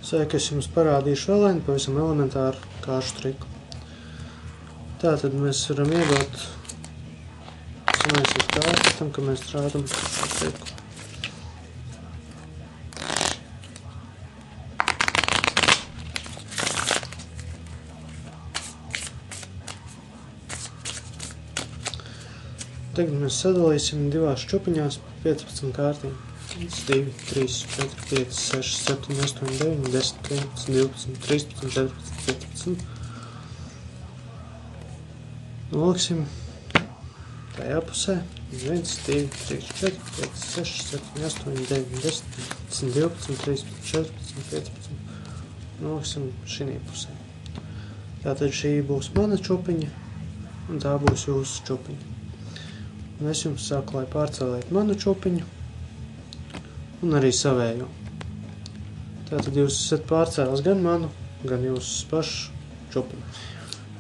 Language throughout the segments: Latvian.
Sēk es jums parādīšu vēl vienu pavisam elementāru kāršu triku. Tātad mēs varam iedot samaisīt kārtu tam, ka mēs strādam ar triku. Tagad mēs sadalīsim divās čupiņās 15 kārtīm. 1, 2, 3, 4, 5, 6, 7, 8, 9, 10, 11, 12, 13, 14, 15. Noliksim tajā pusē. 1, 2, 3, 4, 5, 6, 7, 8, 9, 10, 11, 12, 13, 14, 15. Noliksim šī pusē. Tātad šī būs mana čupiņa un tā būs jūsu čupiņa. Un es jums saku, lai pārcēlēt manu čupiņu un arī savējo. Tātad jūs esat pārcēlis gan manu, gan jūsu pašu čupiņu.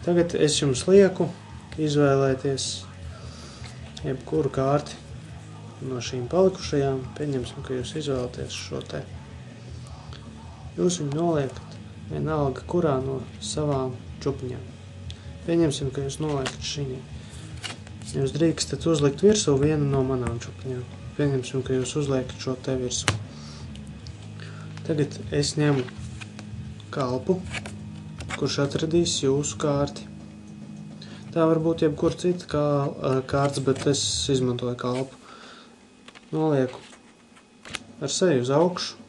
Tagad es jums lieku izvēlēties jebkuru kārti no šīm palikušajām. Pieņemsim, ka jūs izvēlaties šo te. Jūs viņu noliekat vienalga kurā no savām čupiņām. Pieņemsim, ka jūs noliekat šī. Jūs drīkstat uzlikt virsū vienu no manām čupiņām. Pieņemsim, ka jūs uzliekat šo te virsū. Tagad es ņemu kalpu, kurš atradīs jūsu kārti. Tā var būt jebkur cita kārts, bet es izmantoju kalpu. Nolieku ar seju uz augšu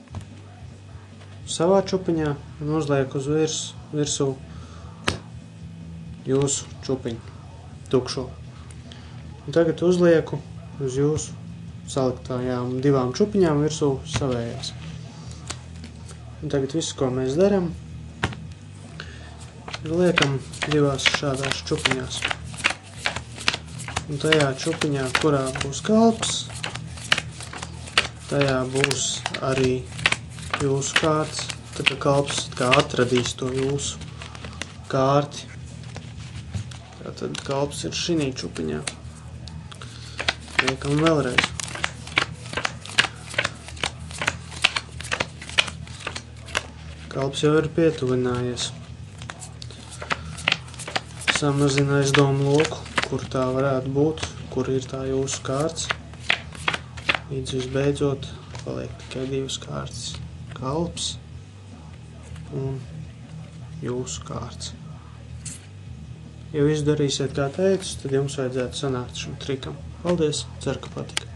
savā čupiņā un uzlieku uz virsū jūsu čupiņu, tukšo. Un tagad uzlieku uz jūsu saliktājām divām čupiņām virsū savējās. Un tagad visu, ko mēs darām, liekam divās šādās čupiņās. Un tajā čupiņā, kurā būs kalps, tajā būs arī jūsu kārts. Tā kā kalps kā atradīs to jūsu kārti. Tātad kalps ir šī čupiņā. Liekam vēlreiz. Kalps jau ir pietuvinājies. Samazina aizdomu loku, kur tā varētu būt, kur ir tā jūsu kārts. Līdz visbeidzot paliek tikai divas kārtas. Kalps un jūsu kārts. Ja jūs darīsiet kā teicu, tad jums vajadzētu sanākt šim trikam. Paldies, ceru, ka patika.